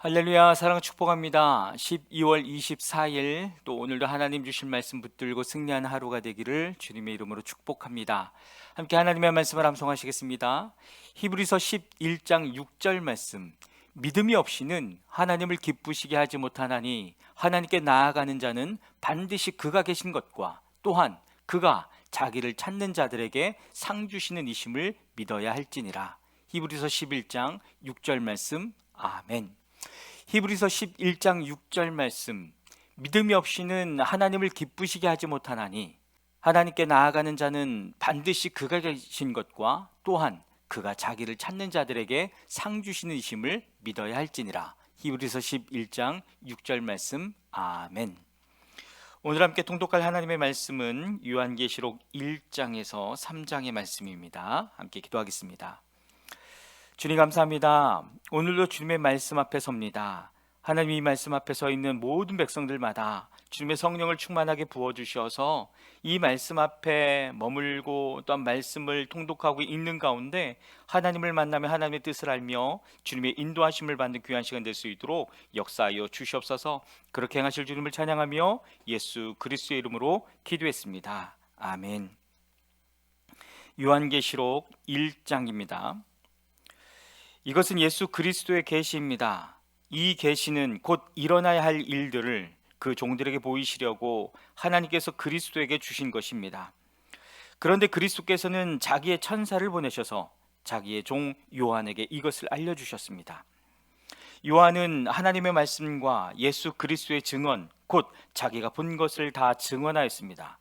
할렐루야, 사랑 축복합니다. 12월 24일 또 오늘도 하나님 주실 말씀 붙들고 승리하는 하루가 되기를 주님의 이름으로 축복합니다. 함께 하나님의 말씀을 암송하시겠습니다. 히브리서 11장 6절 말씀. 믿음이 없이는 하나님을 기쁘시게 하지 못하나니 하나님께 나아가는 자는 반드시 그가 계신 것과 또한 그가 자기를 찾는 자들에게 상 주시는 이심을 믿어야 할지니라. 히브리서 11장 6절 말씀. 아멘. 히브리서 11장 6절 말씀. 믿음이 없이는 하나님을 기쁘시게 하지 못하나니 하나님께 나아가는 자는 반드시 그가 계신 것과 또한 그가 자기를 찾는 자들에게 상 주시는 이심을 믿어야 할지니라. 히브리서 11장 6절 말씀. 아멘. 오늘 함께 통독할 하나님의 말씀은 요한계시록 1장에서 3장의 말씀입니다. 함께 기도하겠습니다. 주님 감사합니다. 오늘도 주님의 말씀 앞에 섭니다. 하나님이 말씀 앞에 서 있는 모든 백성들마다 주님의 성령을 충만하게 부어주셔서 이 말씀 앞에 머물고 또한 말씀을 통독하고 있는 가운데 하나님을 만나며 하나님의 뜻을 알며 주님의 인도하심을 받는 귀한 시간 될 수 있도록 역사하여 주시옵소서. 그렇게 행하실 주님을 찬양하며 예수 그리스도의 이름으로 기도했습니다. 아멘. 요한계시록 1장입니다. 이것은 예수 그리스도의 계시입니다. 이 계시는 곧 일어나야 할 일들을 그 종들에게 보이시려고 하나님께서 그리스도에게 주신 것입니다. 그런데 그리스도께서는 자기의 천사를 보내셔서 자기의 종 요한에게 이것을 알려주셨습니다. 요한은 하나님의 말씀과 예수 그리스도의 증언, 곧 자기가 본 것을 다 증언하였습니다.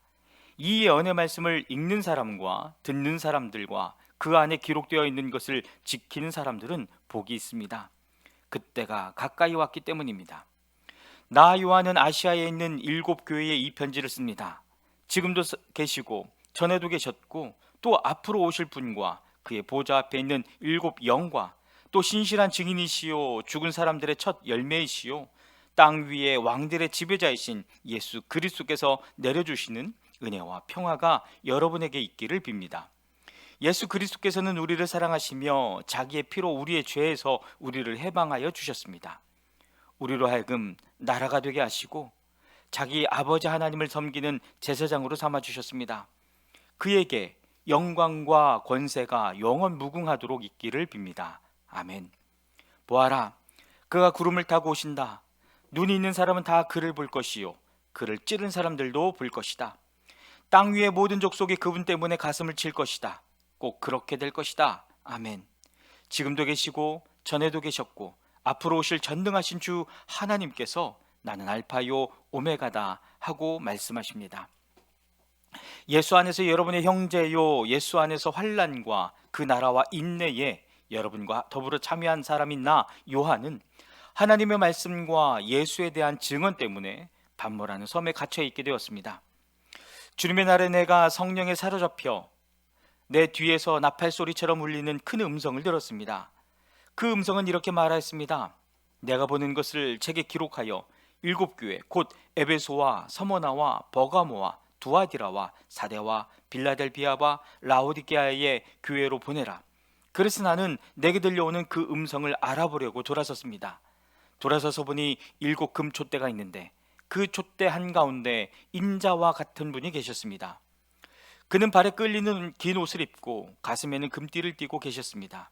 이 예언의 말씀을 읽는 사람과 듣는 사람들과 그 안에 기록되어 있는 것을 지키는 사람들은 복이 있습니다. 그때가 가까이 왔기 때문입니다. 나 요한은 아시아에 있는 7교회에 이 편지를 씁니다. 지금도 계시고 전에도 계셨고 또 앞으로 오실 분과 그의 보좌 앞에 있는 7영과 또 신실한 증인이시요 죽은 사람들의 첫 열매이시요 땅 위에 왕들의 지배자이신 예수 그리스도께서 내려주시는 은혜와 평화가 여러분에게 있기를 빕니다. 예수 그리스도께서는 우리를 사랑하시며 자기의 피로 우리의 죄에서 우리를 해방하여 주셨습니다. 우리로 하여금 나라가 되게 하시고 자기 아버지 하나님을 섬기는 제사장으로 삼아 주셨습니다. 그에게 영광과 권세가 영원 무궁하도록 있기를 빕니다. 아멘. 보아라, 그가 구름을 타고 오신다. 눈이 있는 사람은 다 그를 볼 것이요 그를 찌른 사람들도 볼 것이다. 땅 위의 모든 족속이 그분 때문에 가슴을 칠 것이다. 꼭 그렇게 될 것이다. 아멘. 지금도 계시고 전에도 계셨고 앞으로 오실 전능하신 주 하나님께서 나는 알파요 오메가다 하고 말씀하십니다. 예수 안에서 여러분의 형제요, 예수 안에서 환난과 그 나라와 인내에 여러분과 더불어 참여한 사람인 나 요한은 하나님의 말씀과 예수에 대한 증언 때문에 반모라는 섬에 갇혀 있게 되었습니다. 주님의 날에 내가 성령에 사로잡혀 내 뒤에서 나팔소리처럼 울리는 큰 음성을 들었습니다. 그 음성은 이렇게 말하였습니다. 내가 보는 것을 책에 기록하여 7교회 곧 에베소와 서머나와 버가모와 두아디라와 사데와 빌라델비아와 라오디게아의 교회로 보내라. 그래서 나는 내게 들려오는 그 음성을 알아보려고 돌아섰습니다. 돌아서서 보니 7 금촛대가 있는데 그 촛대 한가운데 인자와 같은 분이 계셨습니다. 그는 발에 끌리는 긴 옷을 입고 가슴에는 금띠를 띠고 계셨습니다.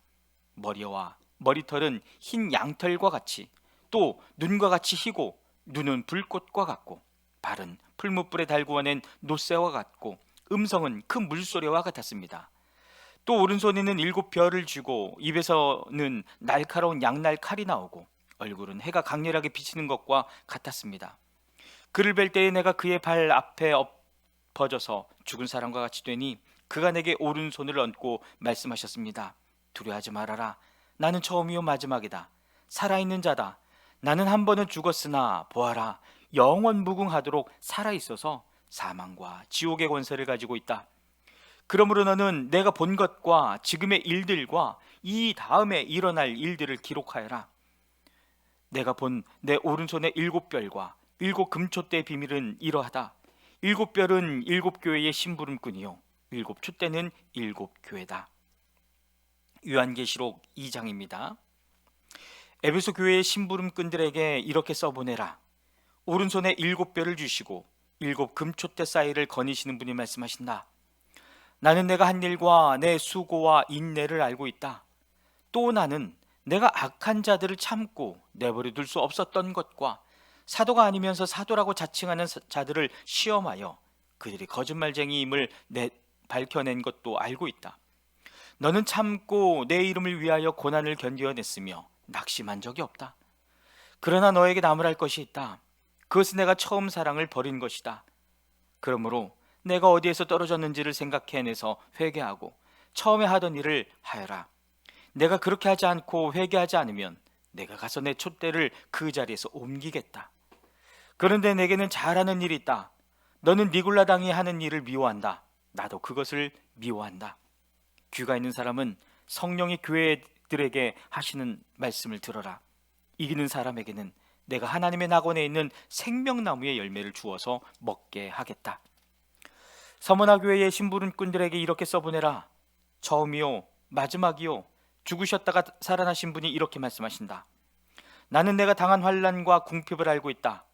머리와 머리털은 흰 양털과 같이 또 눈과 같이 희고 눈은 불꽃과 같고 발은 풀무불에 달구어낸 노새와 같고 음성은 큰 물소리와 같았습니다. 또 오른손에는 7별을 쥐고 입에서는 날카로운 양날 칼이 나오고 얼굴은 해가 강렬하게 비치는 것과 같았습니다. 그를 뵐 때에 내가 그의 발 앞에 엎어져서 죽은 사람과 같이 되니 그가 내게 오른손을 얹고 말씀하셨습니다. 두려워하지 말아라. 나는 처음이요 마지막이다. 살아있는 자다. 나는 한 번은 죽었으나 보아라, 영원 무궁하도록 살아있어서 사망과 지옥의 권세를 가지고 있다. 그러므로 너는 내가 본 것과 지금의 일들과 이 다음에 일어날 일들을 기록하여라. 내가 본 내 오른손의 7별과 7 금촛대의 비밀은 이러하다. 7별은 7교회의 심부름꾼이요 7 촛대는 7 교회다. 요한계시록 2장입니다. 에베소 교회의 심부름꾼들에게 이렇게 써보내라. 오른손에 7뼈를 주시고 7금촛대 사이를 거니시는 분이 말씀하신다. 나는 내가 한 일과 내 수고와 인내를 알고 있다. 또 나는 내가 악한 자들을 참고 내버려 둘 수 없었던 것과 사도가 아니면서 사도라고 자칭하는 자들을 시험하여 그들이 거짓말쟁이임을 밝혀낸 것도 알고 있다. 너는 참고 내 이름을 위하여 고난을 견디어냈으며 낙심한 적이 없다. 그러나 너에게 나무랄 것이 있다. 그것은 내가 처음 사랑을 버린 것이다. 그러므로 내가 어디에서 떨어졌는지를 생각해내서 회개하고 처음에 하던 일을 하여라. 내가 그렇게 하지 않고 회개하지 않으면 내가 가서 내 촛대를 그 자리에서 옮기겠다. 그런데 내게는 잘하는 일이 있다. 너는 니골라당이 하는 일을 미워한다. 나도 그것을 미워한다. 귀가 있는 사람은 성령이 교회들에게 하시는 말씀을 들어라. 이기는 사람에게는 내가 하나님의 낙원에 있는 생명나무의 열매를 주어서 먹게 하겠다. 서머나 교회의 심부름꾼들에게 이렇게 써보내라. 처음이요 마지막이요 죽으셨다가 살아나신 분이 이렇게 말씀하신다. 나는 내가 당한 환난과 궁핍을 알고 있다.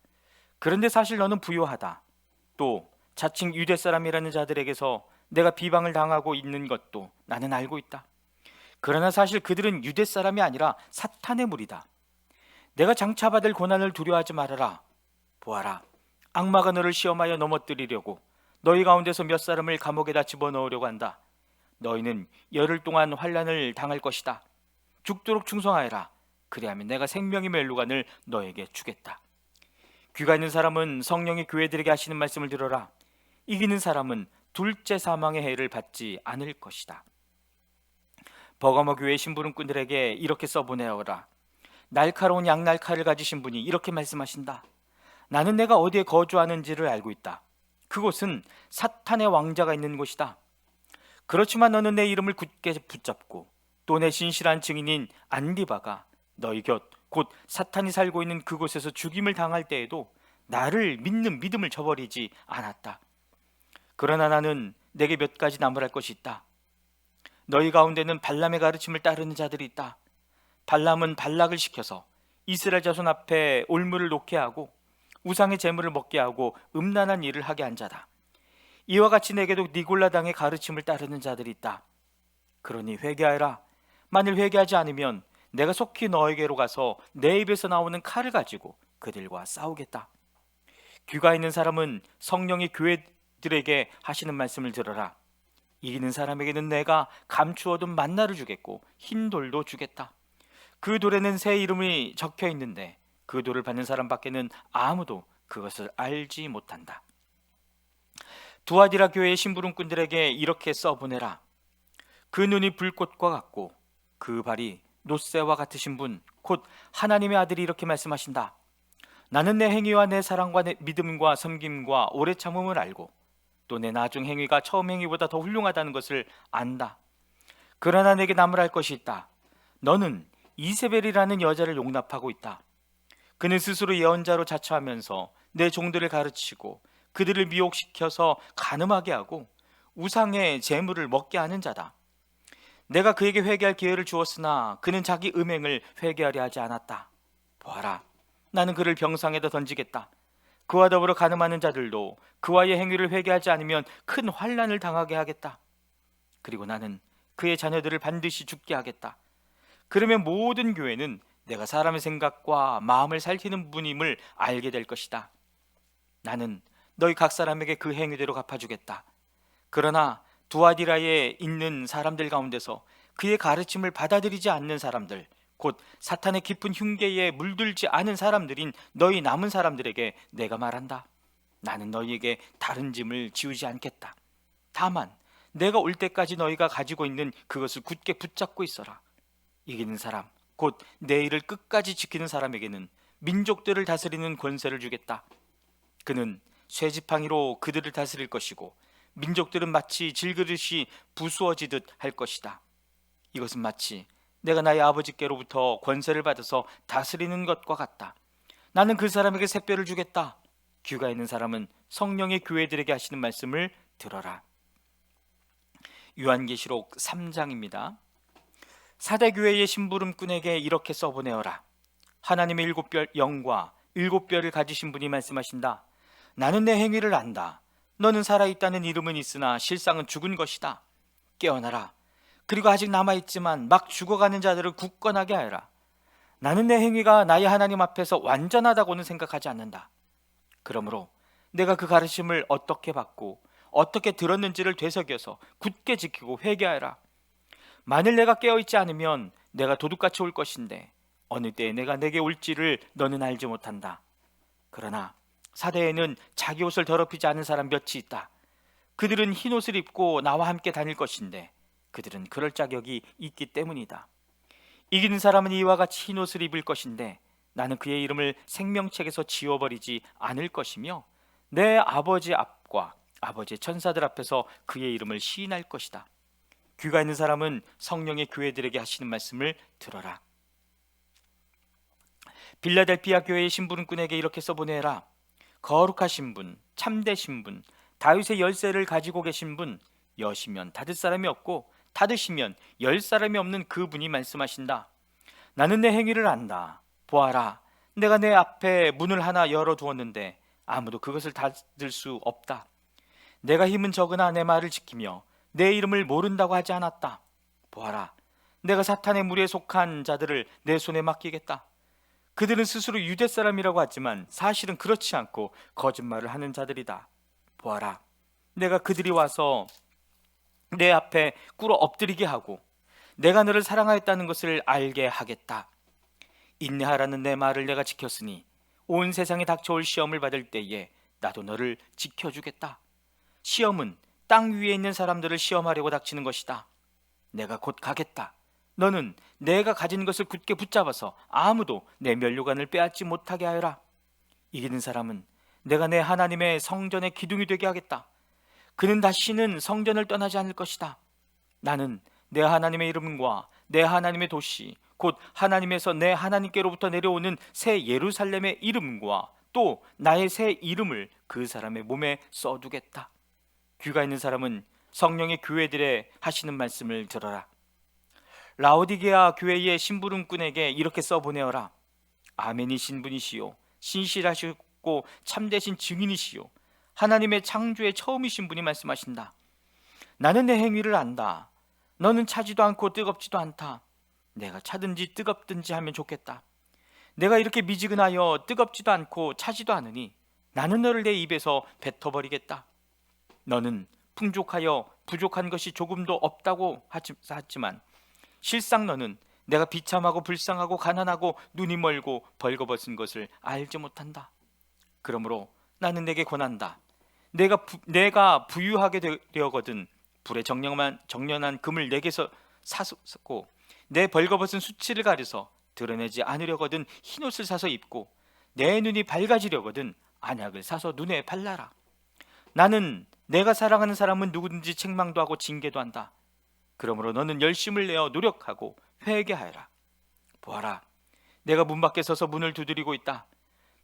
그런데 사실 너는 부요하다. 또 자칭 유대 사람이라는 자들에게서 내가 비방을 당하고 있는 것도 나는 알고 있다. 그러나 사실 그들은 유대 사람이 아니라 사탄의 무리다. 내가 장차 받을 고난을 두려워하지 말아라. 보아라, 악마가 너를 시험하여 넘어뜨리려고 너희 가운데서 몇 사람을 감옥에다 집어넣으려고 한다. 너희는 열흘 동안 환난을 당할 것이다. 죽도록 충성하여라. 그리하면 내가 생명의 멜루간을 너에게 주겠다. 귀가 있는 사람은 성령이 교회들에게 하시는 말씀을 들어라. 이기는 사람은 둘째 사망의 해를 받지 않을 것이다. 버가모 교회 심부름꾼들에게 이렇게 써보내어라. 날카로운 양날칼을 가지신 분이 이렇게 말씀하신다. 나는 내가 어디에 거주하는지를 알고 있다. 그곳은 사탄의 왕자가 있는 곳이다. 그렇지만 너는 내 이름을 굳게 붙잡고 또 내 신실한 증인인 안디바가 너희 곁 곧 사탄이 살고 있는 그곳에서 죽임을 당할 때에도 나를 믿는 믿음을 저버리지 않았다. 그러나 나는 내게 몇 가지 나무랄 것이 있다. 너희 가운데는 발람의 가르침을 따르는 자들이 있다. 발람은 발락을 시켜서 이스라엘 자손 앞에 올무를 놓게 하고 우상의 제물을 먹게 하고 음란한 일을 하게 한 자다. 이와 같이 내게도 니골라당의 가르침을 따르는 자들이 있다. 그러니 회개하여라. 만일 회개하지 않으면 내가 속히 너에게로 가서 내 입에서 나오는 칼을 가지고 그들과 싸우겠다. 귀가 있는 사람은 성령이 교회들에게 하시는 말씀을 들어라. 이기는 사람에게는 내가 감추어둔 만나를 주겠고 흰 돌도 주겠다. 그 돌에는 새 이름이 적혀 있는데 그 돌을 받는 사람밖에는 아무도 그것을 알지 못한다. 두아디라 교회의 심부름꾼들에게 이렇게 써보내라. 그 눈이 불꽃과 같고 그 발이 놋새와 같으신 분, 곧 하나님의 아들이 이렇게 말씀하신다. 나는 내 행위와 내 사랑과 내 믿음과 섬김과 오래 참음을 알고 또 내 나중 행위가 처음 행위보다 더 훌륭하다는 것을 안다. 그러나 내게 나무랄 것이 있다. 너는 이세벨이라는 여자를 용납하고 있다. 그는 스스로 예언자로 자처하면서 내 종들을 가르치고 그들을 미혹시켜서 간음하게 하고 우상의 재물을 먹게 하는 자다. 내가 그에게 회개할 기회를 주었으나 그는 자기 음행을 회개하려 하지 않았다. 보아라, 나는 그를 병상에다 던지겠다. 그와 더불어 간음하는 자들도 그와의 행위를 회개하지 않으면 큰 환난을 당하게 하겠다. 그리고 나는 그의 자녀들을 반드시 죽게 하겠다. 그러면 모든 교회는 내가 사람의 생각과 마음을 살피는 분임을 알게 될 것이다. 나는 너희 각 사람에게 그 행위대로 갚아주겠다. 그러나 두아디라에 있는 사람들 가운데서 그의 가르침을 받아들이지 않는 사람들, 곧 사탄의 깊은 흉계에 물들지 않은 사람들인 너희 남은 사람들에게 내가 말한다. 나는 너희에게 다른 짐을 지우지 않겠다. 다만 내가 올 때까지 너희가 가지고 있는 그것을 굳게 붙잡고 있어라. 이기는 사람, 곧 내 일을 끝까지 지키는 사람에게는 민족들을 다스리는 권세를 주겠다. 그는 쇠지팡이로 그들을 다스릴 것이고 민족들은 마치 질그릇이 부수어지듯 할 것이다. 이것은 마치 내가 나의 아버지께로부터 권세를 받아서 다스리는 것과 같다. 나는 그 사람에게 새 뼈를 주겠다. 귀가 있는 사람은 성령의 교회들에게 하시는 말씀을 들어라. 요한계시록 3장입니다. 사대교회의 심부름꾼에게 이렇게 써보내어라. 하나님의 일곱 별 영과 일곱 별을 가지신 분이 말씀하신다. 나는 내 행위를 안다. 너는 살아있다는 이름은 있으나 실상은 죽은 것이다. 깨어나라. 그리고 아직 남아있지만 막 죽어가는 자들을 굳건하게 하여라. 나는 내 행위가 나의 하나님 앞에서 완전하다고는 생각하지 않는다. 그러므로 내가 그 가르침을 어떻게 받고 어떻게 들었는지를 되새겨서 굳게 지키고 회개하여라. 만일 내가 깨어있지 않으면 내가 도둑같이 올 것인데 어느 때에 내가 내게 올지를 너는 알지 못한다. 그러나 사대에는 자기 옷을 더럽히지 않은 사람 몇이 있다. 그들은 흰 옷을 입고 나와 함께 다닐 것인데 그들은 그럴 자격이 있기 때문이다. 이기는 사람은 이와 같이 흰 옷을 입을 것인데 나는 그의 이름을 생명책에서 지워버리지 않을 것이며 내 아버지 앞과 아버지의 천사들 앞에서 그의 이름을 시인할 것이다. 귀가 있는 사람은 성령의 교회들에게 하시는 말씀을 들어라. 빌라델피아 교회의 심부름꾼에게 이렇게 써보내라. 거룩하신 분, 참되신 분, 다윗의 열쇠를 가지고 계신 분, 여시면 닫을 사람이 없고 닫으시면 열 사람이 없는 그분이 말씀하신다. 나는 내 행위를 안다. 보아라, 내가 내 앞에 문을 하나 열어두었는데 아무도 그것을 닫을 수 없다. 내가 힘은 적으나 내 말을 지키며 내 이름을 모른다고 하지 않았다. 보아라, 내가 사탄의 무리에 속한 자들을 내 손에 맡기겠다. 그들은 스스로 유대 사람이라고 하지만 사실은 그렇지 않고 거짓말을 하는 자들이다. 보아라, 내가 그들이 와서 내 앞에 꿇어 엎드리게 하고 내가 너를 사랑하였다는 것을 알게 하겠다. 인내하라는 내 말을 내가 지켰으니 온 세상에 닥쳐올 시험을 받을 때에 나도 너를 지켜주겠다. 시험은 땅 위에 있는 사람들을 시험하려고 닥치는 것이다. 내가 곧 가겠다. 너는 내가 가진 것을 굳게 붙잡아서 아무도 내 면류관을 빼앗지 못하게 하여라. 이기는 사람은 내가 내 하나님의 성전의 기둥이 되게 하겠다. 그는 다시는 성전을 떠나지 않을 것이다. 나는 내 하나님의 이름과 내 하나님의 도시 곧 하나님에서 내 하나님께로부터 내려오는 새 예루살렘의 이름과 또 나의 새 이름을 그 사람의 몸에 써두겠다. 귀가 있는 사람은 성령의 교회들에 하시는 말씀을 들어라. 라오디게아 교회의 심부름꾼에게 이렇게 써보내어라. 아멘이신 분이시요 신실하시고 참되신 증인이시요 하나님의 창조의 처음이신 분이 말씀하신다. 나는 내 행위를 안다. 너는 차지도 않고 뜨겁지도 않다. 내가 차든지 뜨겁든지 하면 좋겠다. 내가 이렇게 미지근하여 뜨겁지도 않고 차지도 않으니 나는 너를 내 입에서 뱉어버리겠다. 너는 풍족하여 부족한 것이 조금도 없다고 하지만 실상 너는 내가 비참하고 불쌍하고 가난하고 눈이 멀고 벌거벗은 것을 알지 못한다. 그러므로 나는 내게 권한다. 내가 부유하게 되려거든 불에 정련한 금을 내게서 사고 내 벌거벗은 수치를 가려서 드러내지 않으려거든 흰옷을 사서 입고 내 눈이 밝아지려거든 안약을 사서 눈에 발라라. 나는 내가 사랑하는 사람은 누구든지 책망도 하고 징계도 한다. 그러므로 너는 열심을 내어 노력하고 회개하여라. 보아라, 내가 문 밖에 서서 문을 두드리고 있다.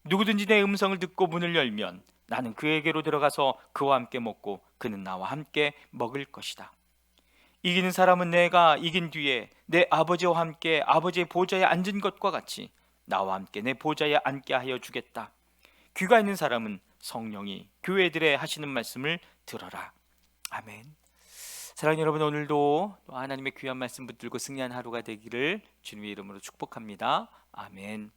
누구든지 내 음성을 듣고 문을 열면 나는 그에게로 들어가서 그와 함께 먹고 그는 나와 함께 먹을 것이다. 이기는 사람은 내가 이긴 뒤에 내 아버지와 함께 아버지의 보좌에 앉은 것과 같이 나와 함께 내 보좌에 앉게 하여 주겠다. 귀가 있는 사람은 성령이 교회들에 하시는 말씀을 들어라. 아멘. 사랑하는 여러분, 오늘도 하나님의 귀한 말씀 붙들고 승리한 하루가 되기를 주님의 이름으로 축복합니다. 아멘.